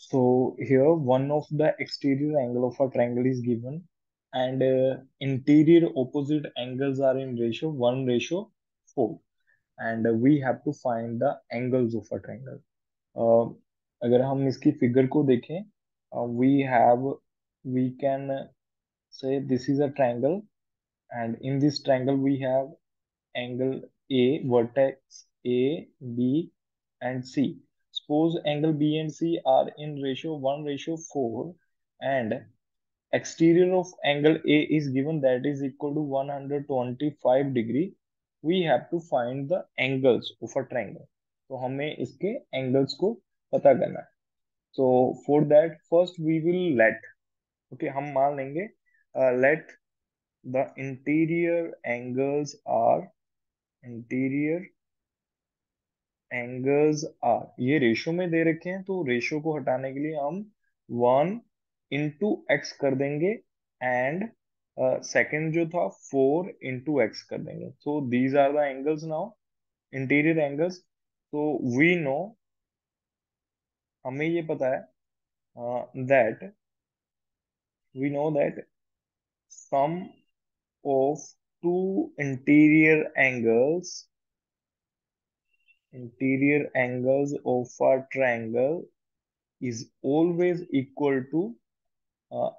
So here one of the exterior angle of a triangle is given, and interior opposite angles are in ratio 1:4, and we have to find the angles of a triangle. Uh, अगर हम इसकी figure को देखें, we can say this is a triangle, and in this triangle we have angle A, vertex A, B, and C. Suppose angle B and C are in ratio 1:4, and exterior of angle A is given, that is equal to 125 degree. We have to find the angles of a triangle. तो हमें इसके angles को पता करना है. So for that first we will okay, हम मान लेंगे let the interior angles are, ये रेशो में दे रखे हैं, तो रेशो को हटाने के लिए हम 1 into x कर देंगे, एंड सेकंड जो था 4 into x कर देंगे. so these are the angles now, interior angles. so we know, हमें ये पता है that we know that sum of two interior angles of a triangle is always equal to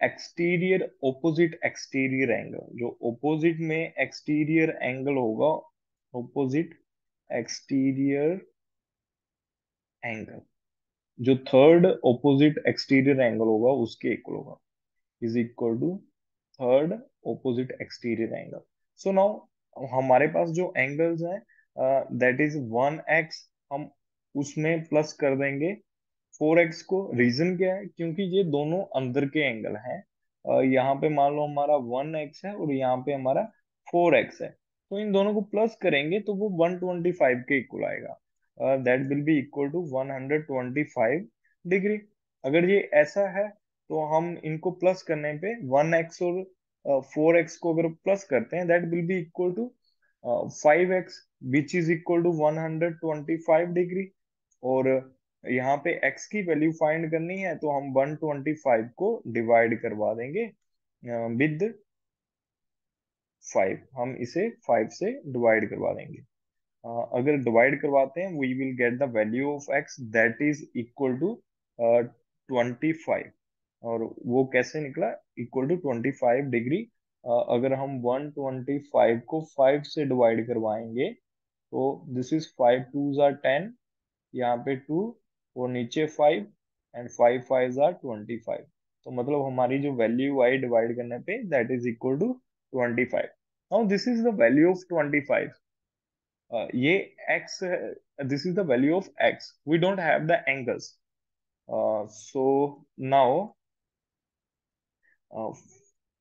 exterior opposite exterior angle. जो opposite में exterior angle होगा, opposite exterior angle, जो third opposite exterior angle होगा उसके इक्वल होगा, is equal to third opposite exterior angle. So now हमारे पास जो एंगल्स हैं, दैट इज 1x, हम उसमें प्लस कर देंगे 4x को. रीजन क्या है? क्योंकि ये दोनों अंदर के एंगल हैं. यहाँ पे मान लो हमारा 1x है और यहाँ पे हमारा 4x है, तो इन दोनों को प्लस करेंगे तो वो 125 के इक्वल आएगा. That will be equal to 125 degree. अगर ये ऐसा है तो हम इनको प्लस करने पे 1x और 4x को अगर प्लस करते हैं, that will be equal to 5x, which is equal to 125 degree. और यहाँ पे x की वैल्यू फाइंड करनी है, तो हम 125 को डिवाइड करवा देंगे विद 5. हम इसे 5 से डिवाइड करवा देंगे. अगर डिवाइड करवाते हैं, we will get the value of x, that is equal to 25. और वो कैसे निकला? Equal to 25 degree. अगर हम 125 को 5 से डिवाइड करवाएंगे, तो दिस इज 5 2s are 10, यहाँ पे 2 और नीचे 5, एंड 5 5s are 25. तो मतलब हमारी जो वैल्यू आई डिवाइड करने पे, that is equal to 25. Now this is the value of 25. ये x, this is the value of x. We don't have the angles. So now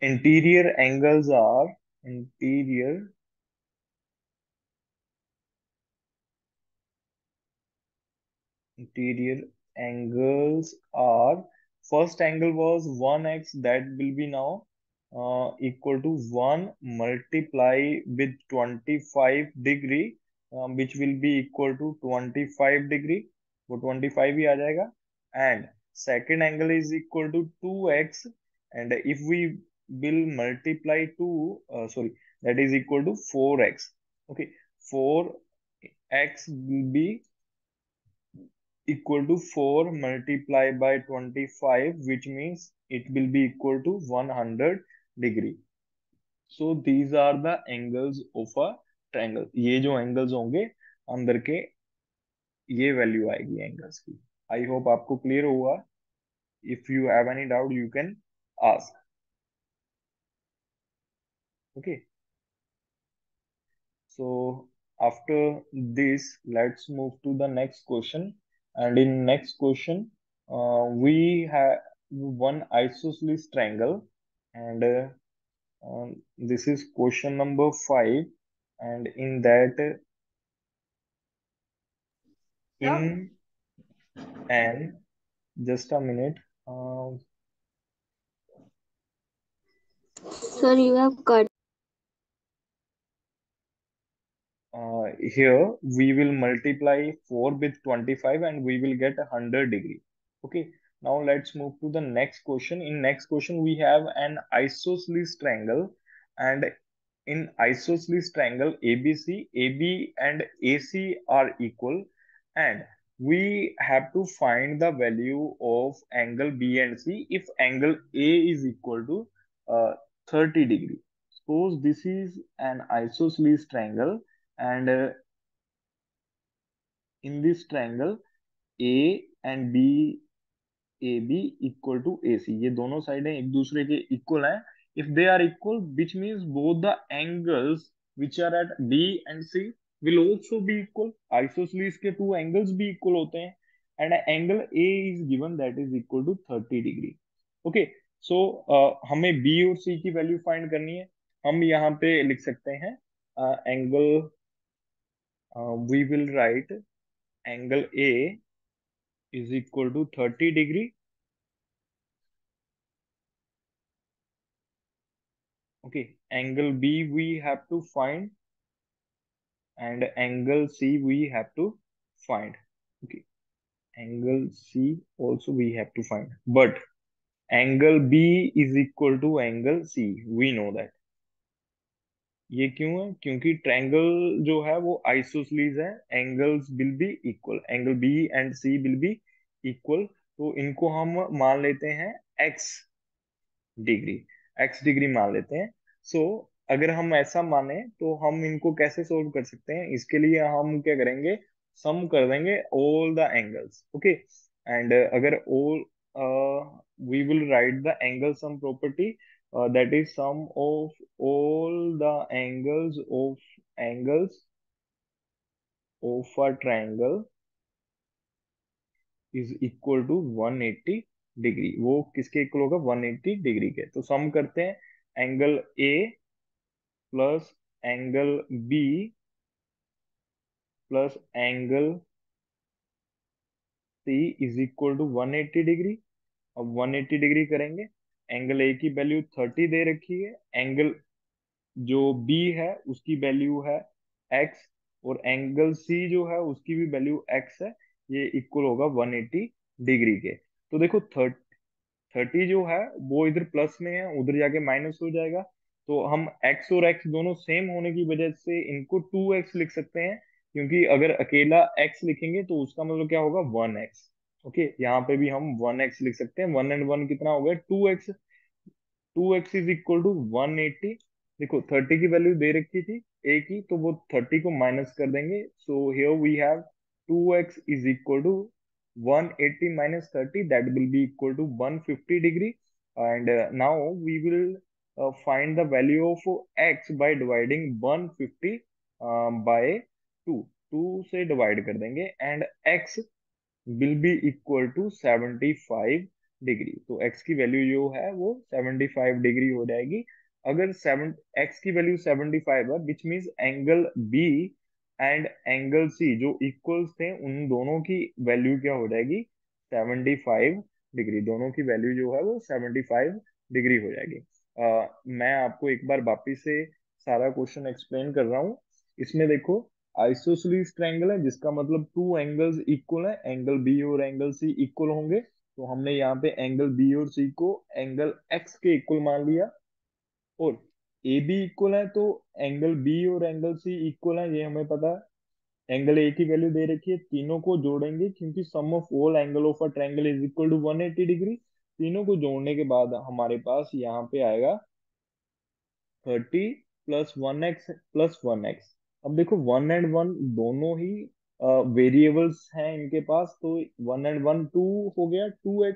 interior angles are interior angles are, first angle was 1x, that will be now equal to 1 multiply with 25 degree, which will be equal to 25 degree. वो 25 ही आ जाएगा. And second angle is equal to 2x, and if we will multiply 2, sorry, that is equal to 4x. Okay, 4x will be equal to 4 multiplied by 25, which means it will be equal to 100 degree. So these are the angles of a triangle. ये जो angles होंगे अंदर के, ये value आएगी angles की. I hope आपको clear हुआ. If you have any doubt you can ask. Okay, so after this let's move to the next question. And in next question, we have one isosceles triangle, and this is question number 5. And in that, in an, just a minute. Sir, you have cut. Here we will multiply 4 with 25 and we will get 100 degree. Okay, Now let's move to the next question. In next question, we have an isosceles triangle, and in isosceles triangle ABC, AB and AC are equal, and we have to find the value of angle B and C if angle A is equal to 30 degree. Suppose this is an isosceles triangle, and in this triangle A and B A B equal to A C, ये दोनों साइडें एक दूसरे के equal हैं. If they are equal which means both the angles which are at B and C will also be equal. Isosceles के two angles भी equal होते हैं, and angle A is given that is equal to 30 degree. Okay, so हमें B और सी की value find करनी है. हम यहाँ पे लिख सकते हैं angle, we will write angle A is equal to 30 degree. Okay, angle B we have to find, and angle C we have to find. Okay, angle C also we have to find, but angle B is equal to angle C. We know that. ये क्यों है? क्योंकि triangle जो है वो isosceles है, angles will be equal, angle B and C will be equal. तो इनको हम मान लेते हैं एक्स डिग्री, एक्स डिग्री मान लेते हैं. सो अगर हम ऐसा माने तो हम इनको कैसे सोल्व कर सकते हैं? इसके लिए हम क्या करेंगे, सम कर देंगे all the angles. Okay, and अगर all, we will write the angle sum property, that is sum of all the angles of a triangle is equal to 180 degree. वो किसके इक्वल होगा? 180 डिग्री के. तो सम करते हैं angle A plus angle B plus angle C is equal to 180 degree. अब 180 degree करेंगे, angle A की वैल्यू 30 दे रखी है, एंगल जो बी है उसकी वैल्यू है एक्स, और एंगल सी जो है उसकी भी वैल्यू एक्स है. ये इक्वल होगा 180 डिग्री के. तो देखो 30 जो है वो इधर प्लस में है, उधर जाके माइनस हो जाएगा. तो हम x और x दोनों सेम होने की वजह से इनको 2x लिख सकते हैं, क्योंकि अगर अकेला x लिखेंगे तो उसका मतलब क्या होगा? 1x. ओके, यहाँ पे भी हम 1x लिख सकते हैं. 1 and 1 कितना हो गया? 2x. 2x is equal to 180. देखो 30 की वैल्यू दे रखी थी a की, तो वो 30 को माइनस कर देंगे. So here we have 2x is equal to 180 minus 30, that will be equal to 150 degree. And now we will find the value of x by dividing 150 by 2. 2 से डिवाइड कर देंगे, and x will be equal to 75 degree. तो x की value जो है वो 75 degree हो जाएगी. अगर 7 x की वैल्यू 75 है, which means angle B and angle C जो इक्वल्स थे, उन दोनों की वैल्यू क्या हो जाएगी? 75 डिग्री. दोनों की वैल्यू जो है वो 75 डिग्री हो जाएगी. मैं आपको एक बार वापिस से सारा क्वेश्चन एक्सप्लेन कर रहा हूँ. इसमें देखो, आइसोसलीस ट्रायंगल है जिसका मतलब टू एंगल्स इक्वल है, एंगल बी और एंगल सी इक्वल होंगे. तो हमने यहाँ पे एंगल बी और सी को एंगल एक्स के इक्वल मान लिया, और ए बी इक्वल है तो एंगल बी और एंगल सी इक्वल है, ये हमें पता है. एंगल ए की वैल्यू दे रखी है, तीनों को जोड़ेंगे क्योंकि sum of all angle of a triangle is equal to 180 degree. तीनों को जोड़ने के बाद हमारे पास यहाँ पे आएगा 30 प्लस 1x प्लस 1x. अब देखो 1 and 1 दोनों ही वेरिएबल्स हैं इनके पास, तो 1 and 1 2 हो गया 2x.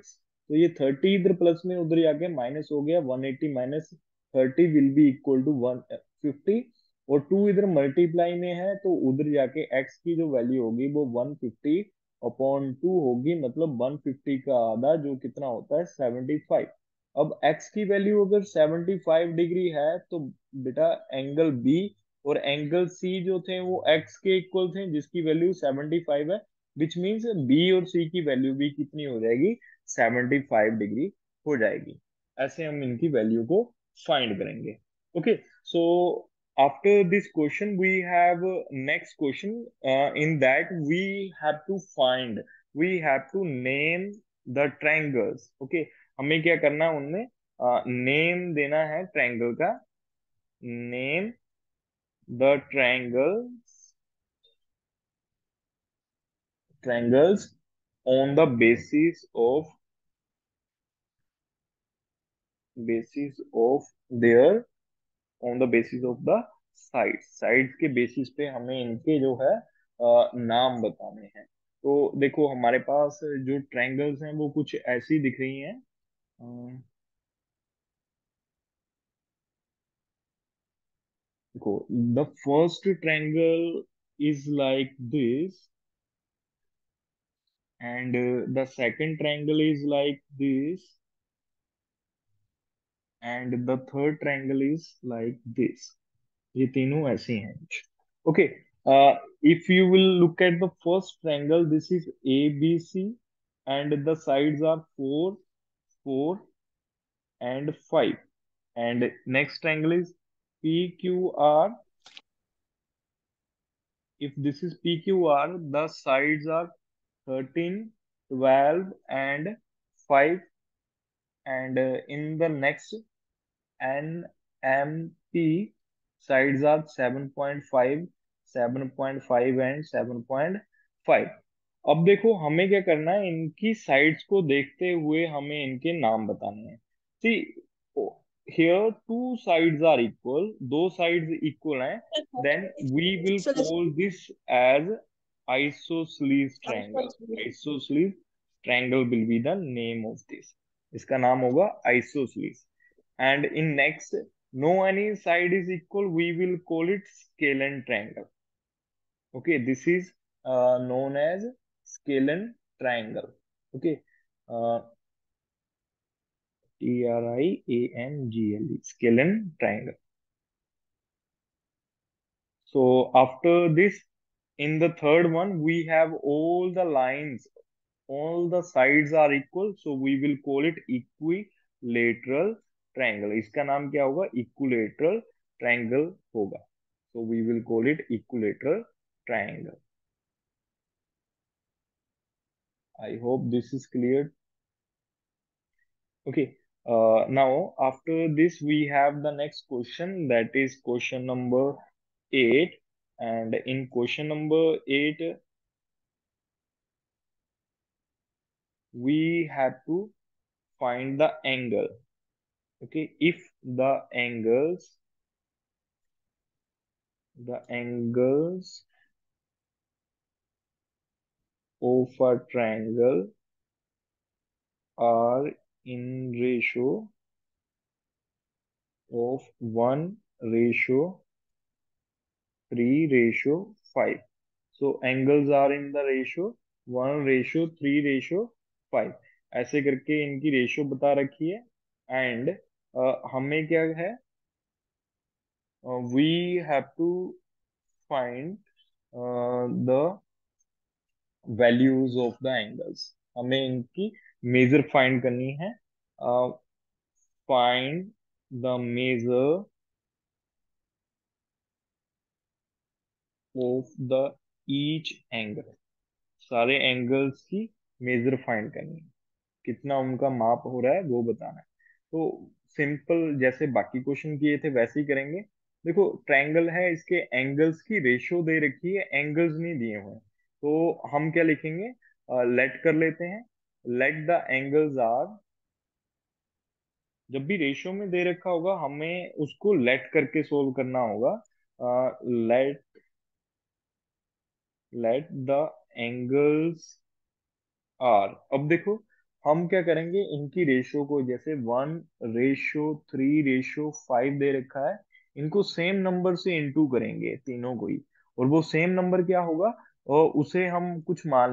तो ये 30 इधर प्लस में उधर जाके माइनस हो गया, 180 minus 30 will be equal to 150. और 2 इधर मल्टीप्लाई में है, तो उधर जाके x की जो वैल्यू होगी वो 150 अपॉन 2 होगी, मतलब 150 का आधा जो कितना होता है 75. अब x की वैल्यू अगर 75 डिग्री है, तो बेटा एंगल बी और एंगल सी जो थे वो x के इक्वल थे जिसकी वैल्यू 75 है. विच मीन्स बी और सी की वैल्यू भी कितनी हो जाएगी? 75 डिग्री हो जाएगी. ऐसे हम इनकी वैल्यू को फाइंड करेंगे. Okay, so after this question we have next question. In that we have to find, we have to name the triangles. Okay, हमें क्या करना है उनमें नेम देना है ट्रायंगल का। Name the triangles on the basis of their on the basis of the sides के basis पे हमें इनके जो है नाम बताने हैं। तो देखो हमारे पास जो ट्रायंगल्स हैं वो कुछ ऐसी दिख रही हैं। देखो, the first triangle is like this, and the second triangle is like this, and the third triangle is like this. ये तीनों ऐसे हैं। Okay, if you will look at the first triangle, this is ABC, and the sides are 4, 4, and 5. And next triangle is PQR. If this is PQR, the sides are 13, 12, and 5. And in the next NMP, sides are 7.5, 7.5, and 7.5। अब देखो हमें क्या करना है, इनकी sides को देखते हुए हमें इनके नाम बताने हैं। See, here two sides are equal, दो साइड्स इक्वल हैं, then we will call this as isosceles triangle. Isosceles triangle will be the name of this. इसका नाम होगा isosceles. And in next, no any side is equal, we will call it scalene triangle। Okay, this is known as scalene triangle। Okay, uh, Triangle, scalene triangle। So after this, in the third one we have all the lines, all the sides are equal, so we will call it equilateral triangle। इसका नाम क्या होगा? equilateral triangle होगा। So we will call it equilateral triangle। I hope this is clear। Okay, now after this we have the next question, that is question number 8। And in question number 8 we have to find the angle। Okay, if the angles of a triangle are in ratio of 1:3:5। So angles are in the ratio 1:3:5। ऐसे करके इनकी ratio बता रखी है। And हमें क्या है, we have to find the values of the angles. हमें इनकी मेजर फाइंड करनी है। Find the measure of the each angle. सारे एंगल्स की मेजर फाइंड करनी है, कितना उनका माप हो रहा है वो बताना है। तो सिंपल जैसे बाकी क्वेश्चन किए थे वैसे ही करेंगे। देखो ट्रायंगल है, इसके एंगल्स की रेशियो दे रखी है, एंगल्स नहीं दिए हुए हैं। तो हम क्या लिखेंगे, लेट कर लेते हैं। लेट द एंगल्स आर, जब भी रेशियो में दे रखा होगा हमें उसको लेट करके सोल्व करना होगा। Let let the angles are. अब देखो हम क्या करेंगे, इनकी रेशियो को जैसे 1:3:5 दे रखा है, इनको सेम नंबर से इनटू करेंगे तीनों को ही। और वो सेम नंबर क्या होगा, और उसे हम कुछ मान